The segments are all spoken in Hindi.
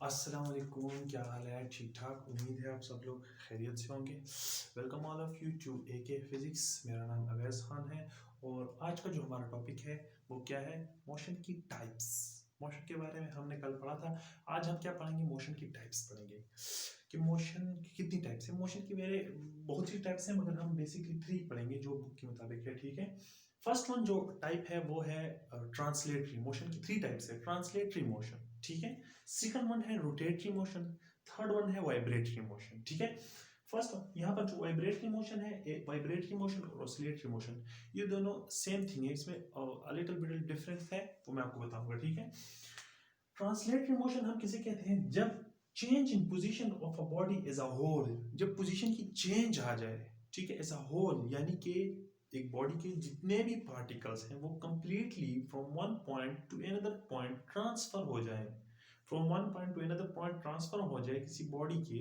अस्सलाम वालेकुम, क्या हाल है? ठीक ठाक, उम्मीद है आप सब लोग खैरियत से होंगे। Welcome all of you to AK physics. मेरा नाम अवैस खान है और आज का जो हमारा टॉपिक है वो क्या है? मोशन की टाइप्स। मोशन के बारे में हमने कल पढ़ा था। आज हम क्या पढ़ेंगे? मोशन की टाइप्स पढ़ेंगे कि मोशन की कितनी टाइप्स है। मोशन की मेरे बहुत सी टाइप्स हैं मगर हम बेसिकली 3 पढ़ेंगे जो बुक के मुताबिक है, ठीक है। फर्स्ट वन जो टाइप है वो है ट्रांसलेटरी मोशन की। 3 टाइप्स है ट्रांसलेटरी मोशन, ठीक है। सेकंड वन है रोटेटरी मोशन, थर्ड वन है वाइब्रेटरी मोशन, ठीक है। फर्स्ट यहाँ पर जो वाइब्रेटरी मोशन है, वाइब्रेटरी मोशन और ऑसिलेटरी मोशन, ये दोनों सेम थिंग है। इसमें लिटिल बिट डिफरेंस है वो मैं आपको बताऊंगा, ठीक है। ट्रांसलेटरी मोशन हम किसे कहते हैं? जब change in position of a body as a whole, जब पोजीशन की चेंज आ जाए, ठीक है, एज अ होल, यानी कि एक बॉडी के जितने भी पार्टिकल्स हैं वो completely from one point two another point transfer हो जाए। From one point two another point transfer हो जाए किसी बॉडी के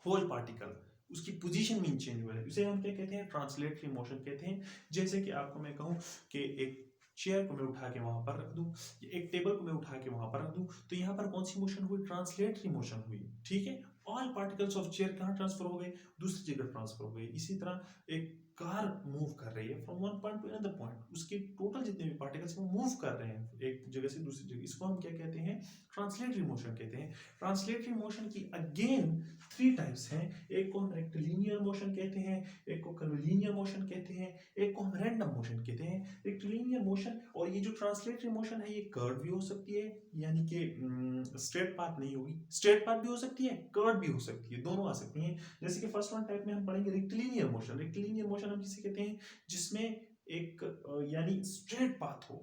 होल पार्टिकल, उसकी पोजीशन में चेंज हुआ है, उसे हम क्या कहते हैं? ट्रांसलेटरी मोशन कहते हैं। जैसे कि आपको मैं कहूं कि एक चेयर को मैं उठा के वहां पर रख दूं, एक टेबल को मैं उठा के वहां पर रख दूं, तो यहाँ पर कौन सी मोशन हुई? ट्रांसलेटरी मोशन हुई, ठीक है। ऑल पार्टिकल्स ऑफ चेयर कहाँ ट्रांसफर हो गए? दूसरी जगह ट्रांसफर हो गए। इसी तरह एक कार मूव कर रही है from one point two another point, उसके टोटल जितने भी पार्टिकल्स हैं वो मूव कर रहे हैं एक जगह से दूसरी जगह, इसको हम क्या कहते हैं? ट्रांसलेटरी मोशन कहते हैं। ट्रांसलेटरी मोशन की अगेन 3 टाइप्स हैं। एक को हम रेक्टिलिनियर मोशन कहते हैं, एक को कर्विलिनियर मोशन कहते हैं, एक को हम रैंडम मोशन कहते हैं। रेक्टिलिनियर मोशन और ये जो ट्रांसलेटरी मोशन है ये कर्व भी हो सकती है, यानी कि स्ट्रेट पाथ नहीं होगी, स्ट्रेट पाथ भी हो सकती है, कर्व भी हो सकती है, दोनों आ सकती हैं। जैसे कि फर्स्ट वन टाइप में हम पढ़ेंगे रेक्टिलिनियर मोशन। रेक्टिलिनियर मोशन हम किसे कहते हैं? जिसमें एक यानी स्ट्रेट पाथ हो,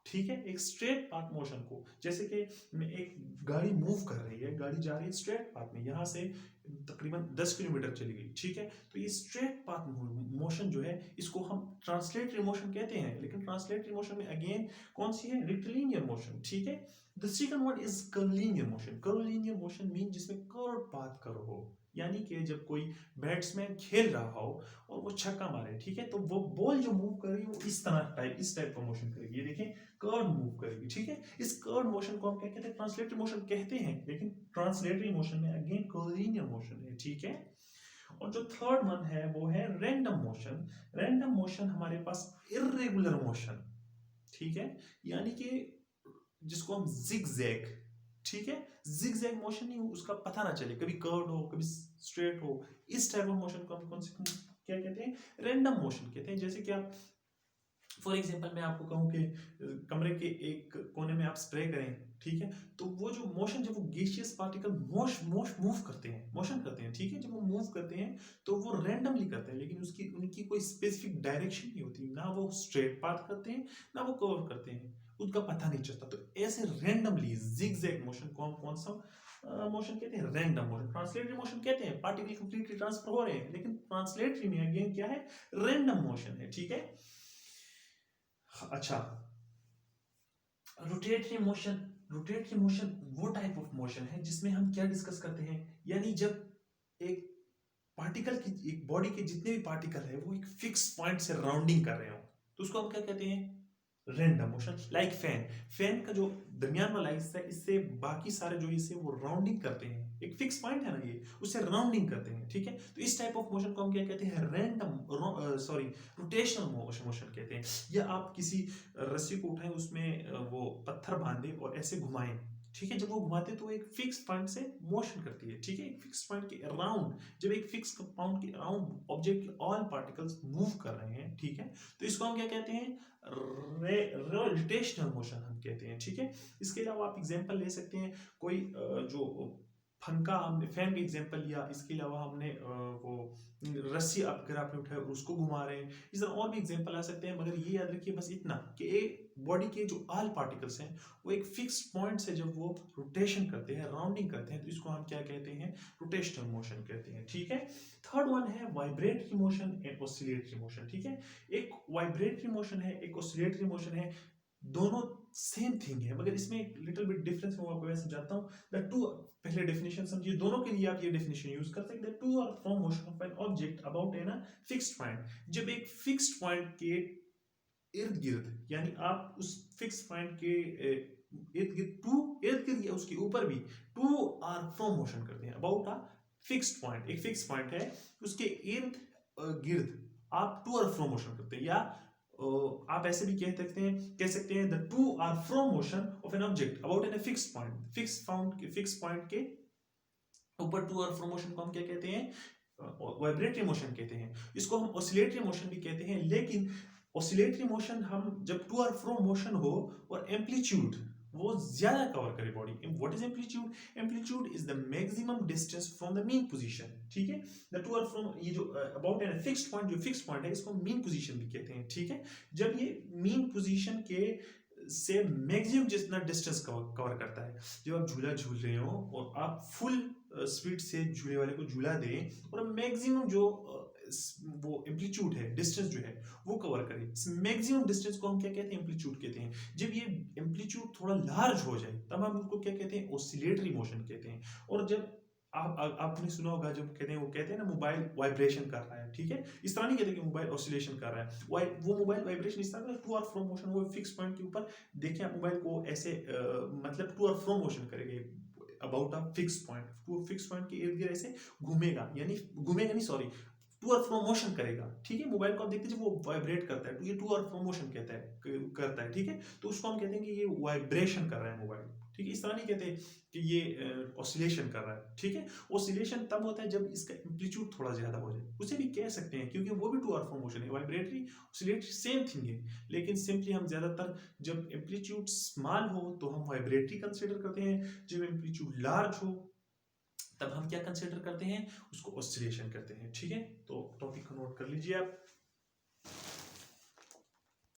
ठीक है, एक स्ट्रेट पाथ मोशन को। जैसे कि एक गाड़ी मूव कर रही है, गाड़ी जा रही है स्ट्रेट पाथ में, यहां से तकरीबन 10 किलोमीटर चली गई, ठीक है। तो ये स्ट्रेट पाथ मोशन जो है इसको हम ट्रांसलेटरी मोशन कहते हैं। लेकिन ट्रांसलेटरी मोशन में अगेन कौन सी है? रेक्टिलिनियर मोशन, ठीक है। The second one is curvilinear motion. Curvilinear motion mean जिसमें कर्व पाथ कर्व हो, यानी कि जब कोई बैट्समैन खेल रहा हो और वो छक्का मारे, ठीक है, तो वो बॉल जो मूव कर रही है वो इस टाइप का मोशन करेगी। ये देखिए कर्व मूव करेगी, ठीक है। इस कर्व मोशन को हम क्या कहते हैं? ट्रांसलेटरी मोशन कहते हैं। लेकिन ट्रांसलेटरी मोशन में अगेन कर्वलिनियर मोशन है, ठीक है। और जो थर्ड वन है वो है रैंडम मोशन। रैंडम मोशन हमारे पास इर्रेगुलर मोशन, ठीक है, यानी कि जिसको हम जिगजैग, ठीक है, जिगजैग मोशन नहीं हो, उसका पता ना चले, कभी कर्व्ड हो कभी स्ट्रेट हो, इस टाइप ऑफ मोशन को हम कौन से क्या कहते हैं? रैंडम मोशन कहते हैं। जैसे कि आप फॉर एग्जाम्पल मैं आपको कहूँ कि कमरे के एक कोने में आप स्प्रे करें, ठीक है, तो वो जो मोशन, जब वो गैसियस पार्टिकल मूव करते हैं, मोशन करते हैं, ठीक है, जब वो मूव करते हैं तो वो रैंडमली करते हैं, लेकिन उसकी उनकी कोई स्पेसिफिक डायरेक्शन नहीं होती, ना वो स्ट्रेट पाथ करते हैं ना वो कर्व करते हैं, उनका पता नहीं चलता। तो ऐसे रैंडमली जिगजैग मोशन को हम कौन सा मोशन कहते हैं? Random motion. ट्रांसलेटरी मोशन कहते हैं पार्टिकल कंप्लीटली ट्रांसफर हो रहे हैं, लेकिन ट्रांसलेटरी में अगेन क्या है? रैंडम मोशन है, ठीक है। अच्छा, रोटेटरी मोशन। रोटेटरी मोशन वो टाइप ऑफ मोशन है जिसमें हम क्या डिस्कस करते हैं, यानी जब एक पार्टिकल की, एक बॉडी के जितने भी पार्टिकल है वो एक फिक्स पॉइंट से राउंडिंग कर रहे हो, तो उसको हम क्या कहते हैं? Random motion. Like fan, fan का जो दरमियान वाला हिस्सा है इससे बाकी सारे जो हिस्से वो राउंडिंग करते हैं, एक फिक्स पॉइंट है ना, ये उससे राउंडिंग करते हैं, ठीक है। तो इस टाइप ऑफ मोशन को हम क्या कहते हैं? रैंडम सॉरी रोटेशनल मोशन कहते हैं। या आप किसी रस्सी को उठाएं, उसमें वो पत्थर बांधे और ऐसे घुमाएं, ठीक है, जब वो घुमाते तो एक फिक्स पॉइंट से मोशन करती है, ठीक है, एक फिक्स पॉइंट के अराउंड, जब एक फिक्स कंपाउंड के अराउंड ऑब्जेक्ट के ऑल पार्टिकल्स मूव कर रहे हैं, ठीक है, तो इसको हम क्या कहते हैं? रोटेशनल मोशन हम कहते हैं, ठीक है। इसके अलावा आप एग्जांपल ले सकते हैं, कोई जो पंखा, हमने फैन का एग्जांपल लिया, इसके अलावा हमने वो रस्सी अगर आपने उठाया और उसको घुमा रहे हैं, इस तरह और भी एग्जांपल आ सकते हैं। मगर ये याद रखिए बस इतना कि बॉडी के जो ऑल पार्टिकल्स हैं वो एक फिक्स पॉइंट से जब वो रोटेशन करते हैं, राउंडिंग करते हैं, तो इसको हम क्या कहते हैं? रोटेशनल मोशन कहते हैं, ठीक है। थर्ड वन है vibratory motion and oscillatory motion, ठीक है। एक वाइब्रेटरी मोशन है, एक ऑसिलेटरी मोशन है, दोनों सेम थिंग है, मगर इसमें एक लिटिल बिट डिफरेंस मैं आपको वैसे समझाता हूं। द टू, पहले डेफिनेशन समझिए, दोनों के लिए आप ये डेफिनेशन यूज कर सकते हैं। टू आर fro motion of an object about an fixed point, जब एक फिक्स्ड पॉइंट के इर्द गिर्द, यानी आप उस फिक्स पॉइंट के इर्द गिर्द, टू इर्द गिर्द या उसके ऊपर भी टू और फ्रो मोशन करते हैं अबाउट अ फिक्स्ड पॉइंट। एक फिक्स पॉइंट है, उसके इर्द गिर्द आप टू और फ्रो मोशन करते हैं, या आप ऐसे भी कह सकते हैं द टू और fro motion of an object about an fixed point. Fix point के ऊपर टू और फ्रो मोशन को हम क्या कहते हैं, वाइब्रेटरी मोशन कहते हैं। इसको हम ऑसिलेटरी मोशन भी कहते हैं। लेकिन ऑसिलेटरी मोशन हम जब टू और फ्रो मोशन हो और एम्पलीट्यूड वो ज्यादा कवर करे body. What is amplitude? Amplitude is the maximum distance from the mean position. ठीक है, द टू और फ्रो, ये जो अबाउट एन फिक्स्ड पॉइंट, जो फिक्स्ड पॉइंट है, इसको मीन पोजीशन भी कहते हैं। ठीक है, जब ये मीन पोजीशन के से मैक्सिमम जितना डिस्टेंस कवर करता है, जब आप झूला झूल रहे हो और आप फुल स्पीड से झूले वाले को झूला दें और मैक्सिमम जो वो एम्पलीट्यूड है, डिस्टेंस जो है वो कवर करे, इस मैक्सिमम डिस्टेंस को हम क्या कहते हैं, एम्पलीट्यूड कहते हैं। जब ये एम्पलीट्यूड थोड़ा लार्ज हो जाए तब हम उसको क्या कहते हैं, ऑसिलेटरी मोशन कहते हैं। और जब आपने सुना होगा जब वो कहते हैं ना मोबाइल वाइब्रेशन कर रहा है। ठीक है, इस तरह नहीं कहते कि मोबाइल ऑसिलेशन कर रहा है, वो मोबाइल वाइब्रेशन इस तरह टू और फ्रो मोशन, वो फिक्स पॉइंट के ऊपर देखिए आप मोबाइल को ऐसे मतलब टू और फ्रो मोशन करेंगे about a fix point. To fix point के इर्द गिर्द ऐसे घूमेगा, यानी घूमेगा नहीं, सॉरी, टू और फ्रो मोशन करेगा। ठीक है, मोबाइल को आप देखते हैं वो वाइब्रेट करता है, तो ये टू और फ्रो मोशन करता है। ठीक है, तो उसको हम कहते हैं कि ये वाइब्रेशन कर रहा है मोबाइल। ठीक है, इस तरह नहीं कहते कि ये ऑसिलेशन कर रहा है। ठीक है, ऑसिलेशन तब होता है जब इसका एम्पलीट्यूड थोड़ा ज्यादा हो जाए, उसे भी कह सकते हैं, क्योंकि वो भी टू और फ्रो मोशन है। वाइब्रेटरी ऑसिलेटरी सेम थिंग है, लेकिन सिंपली हम ज्यादातर जब एम्पलीट्यूड स्मॉल हो तो हम वाइब्रेटरी कंसिडर करते हैं, जब एम्पलीट्यूड लार्ज हो तब हम क्या कंसिडर करते हैं, उसको ऑसिलेशन करते हैं। ठीक है, तो टॉपिक को नोट कर लीजिए आप।